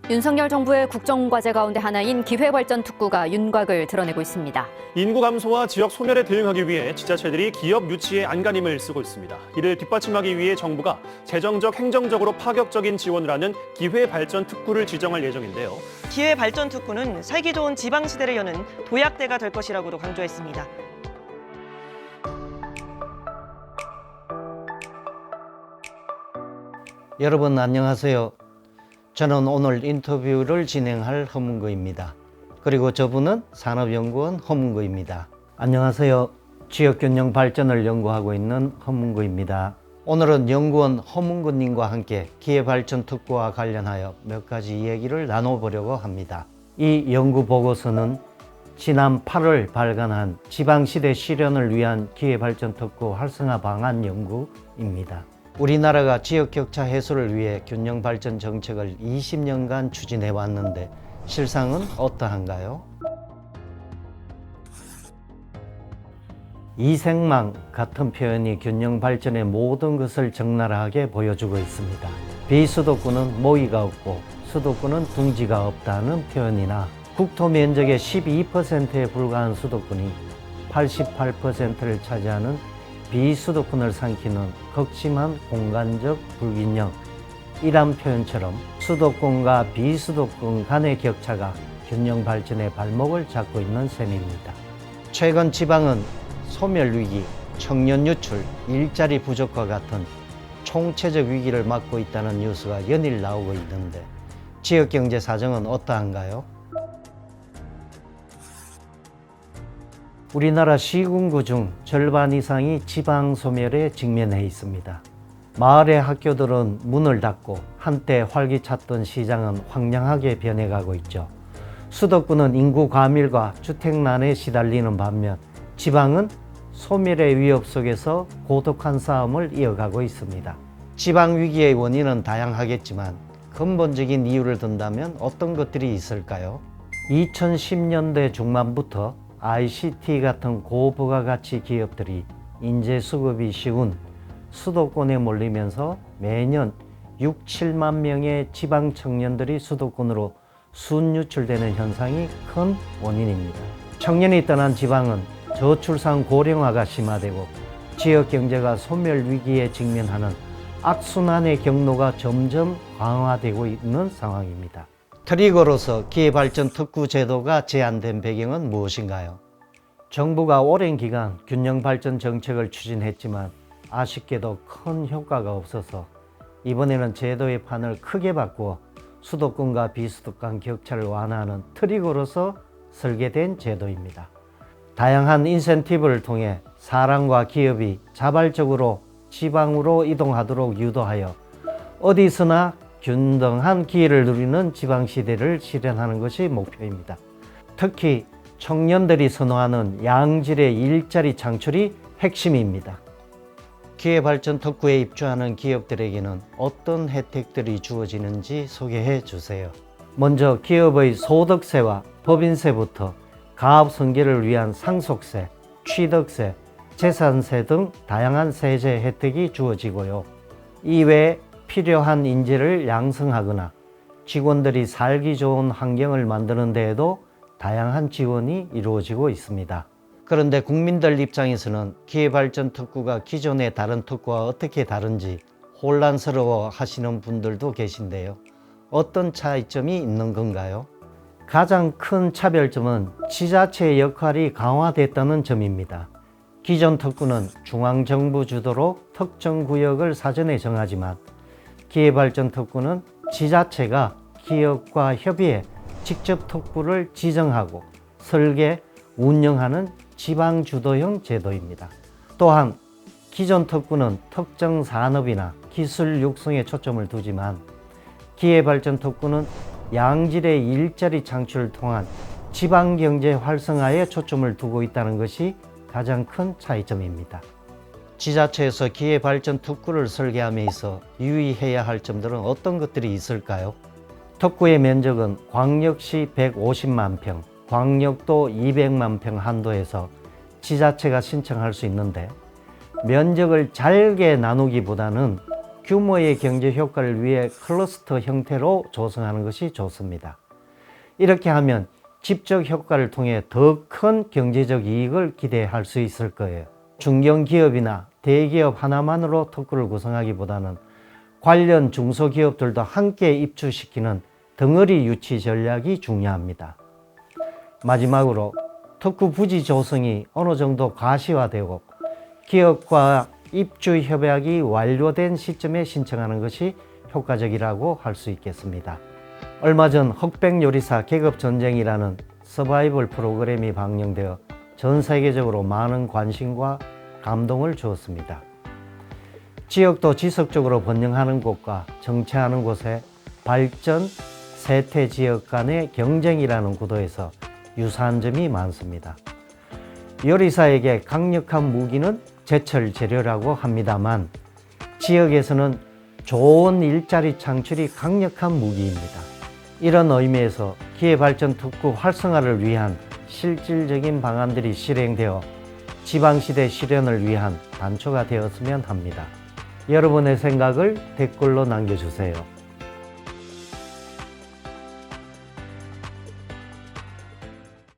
윤석열 정부의 국정과제 가운데 하나인 기회발전 특구가 윤곽을 드러내고 있습니다. 인구 감소와 지역 소멸에 대응하기 위해 지자체들이 기업 유치에 안간힘을 쓰고 있습니다. 이를 뒷받침하기 위해 정부가 재정적, 행정적으로 파격적인 지원을 하는 기회발전 특구를 지정할 예정인데요. 기회발전 특구는 살기 좋은 지방시대를 여는 도약대가 될 것이라고도 강조했습니다. 여러분 안녕하세요. 저는 오늘 인터뷰를 진행할 허문구입니다. 그리고 저분은 산업연구원 허문구입니다. 안녕하세요. 지역균형 발전을 연구하고 있는 허문구입니다. 오늘은 연구원 허문구님과 함께 기회발전 특구와 관련하여 몇 가지 이야기를 나눠보려고 합니다. 이 연구 보고서는 지난 8월 발간한 지방시대 실현을 위한 기회발전 특구 활성화 방안 연구입니다. 우리나라가 지역격차 해소를 위해 균형발전 정책을 20년간 추진해 왔는데 실상은 어떠한가요? 이생망 같은 표현이 균형발전의 모든 것을 적나라하게 보여주고 있습니다. 비수도권은 모이가 없고 수도권은 둥지가 없다는 표현이나 국토 면적의 12%에 불과한 수도권이 88%를 차지하는 비수도권을 삼키는 극심한 공간적 불균형 이란 표현처럼 수도권과 비수도권 간의 격차가 균형 발전의 발목을 잡고 있는 셈입니다. 최근 지방은 소멸위기, 청년 유출, 일자리 부족과 같은 총체적 위기를 맞고 있다는 뉴스가 연일 나오고 있는데 지역경제 사정은 어떠한가요? 우리나라 시군구 중 절반 이상이 지방 소멸에 직면해 있습니다. 마을의 학교들은 문을 닫고 한때 활기찼던 시장은 황량하게 변해가고 있죠. 수도권은 인구 과밀과 주택난에 시달리는 반면 지방은 소멸의 위협 속에서 고독한 싸움을 이어가고 있습니다. 지방 위기의 원인은 다양하겠지만 근본적인 이유를 든다면 어떤 것들이 있을까요? 2010년대 중반부터 ICT 같은 고부가가치 기업들이 인재 수급이 쉬운 수도권에 몰리면서 매년 6, 7만 명의 지방 청년들이 수도권으로 순유출되는 현상이 큰 원인입니다. 청년이 떠난 지방은 저출산 고령화가 심화되고 지역 경제가 소멸 위기에 직면하는 악순환의 경로가 점점 강화되고 있는 상황입니다. 트리거로서 기회발전 특구 제도가 제안된 배경은 무엇인가요? 정부가 오랜 기간 균형발전 정책을 추진했지만 아쉽게도 큰 효과가 없어서 이번에는 제도의 판을 크게 바꾸어 수도권과 비수도권 격차를 완화하는 트리거로서 설계된 제도입니다. 다양한 인센티브를 통해 사람과 기업이 자발적으로 지방으로 이동하도록 유도하여 어디서나 균등한 기회를 누리는 지방시대를 실현하는 것이 목표입니다. 특히 청년들이 선호하는 양질의 일자리 창출이 핵심입니다. 기회발전 특구에 입주하는 기업들에게는 어떤 혜택들이 주어지는지 소개해 주세요. 먼저 기업의 소득세와 법인세부터 가업 승계를 위한 상속세, 취득세, 재산세 등 다양한 세제 혜택이 주어지고요. 이외에 필요한 인재를 양성하거나 직원들이 살기 좋은 환경을 만드는 데에도 다양한 지원이 이루어지고 있습니다. 그런데 국민들 입장에서는 기회발전 특구가 기존의 다른 특구와 어떻게 다른지 혼란스러워 하시는 분들도 계신데요. 어떤 차이점이 있는 건가요? 가장 큰 차별점은 지자체의 역할이 강화됐다는 점입니다. 기존 특구는 중앙정부 주도로 특정 구역을 사전에 정하지만 기회발전 특구는 지자체가 기업과 협의해 직접 특구를 지정하고 설계, 운영하는 지방주도형 제도입니다. 또한 기존 특구는 특정 산업이나 기술 육성에 초점을 두지만 기회발전 특구는 양질의 일자리 창출을 통한 지방경제 활성화에 초점을 두고 있다는 것이 가장 큰 차이점입니다. 지자체에서 기회발전 특구를 설계함에 있어 유의해야 할 점들은 어떤 것들이 있을까요? 특구의 면적은 광역시 150만 평, 광역도 200만 평 한도에서 지자체가 신청할 수 있는데 면적을 잘게 나누기보다는 규모의 경제 효과를 위해 클러스터 형태로 조성하는 것이 좋습니다. 이렇게 하면 집적 효과를 통해 더 큰 경제적 이익을 기대할 수 있을 거예요. 중견기업이나 대기업 하나만으로 특구를 구성하기보다는 관련 중소기업들도 함께 입주시키는 덩어리 유치 전략이 중요합니다. 마지막으로 특구 부지 조성이 어느 정도 가시화되고 기업과 입주 협약이 완료된 시점에 신청하는 것이 효과적이라고 할 수 있겠습니다. 얼마 전 흑백요리사 계급전쟁이라는 서바이벌 프로그램이 방영되어 전 세계적으로 많은 관심과 감동을 주었습니다. 지역도 지속적으로 번영하는 곳과 정체하는 곳의 발전, 세태 지역 간의 경쟁이라는 구도에서 유사한 점이 많습니다. 요리사에게 강력한 무기는 제철 재료라고 합니다만 지역에서는 좋은 일자리 창출이 강력한 무기입니다. 이런 의미에서 기회발전 특구 활성화를 위한 실질적인 방안들이 실행되어 지방시대 실현을 위한 단초가 되었으면 합니다. 여러분의 생각을 댓글로 남겨주세요.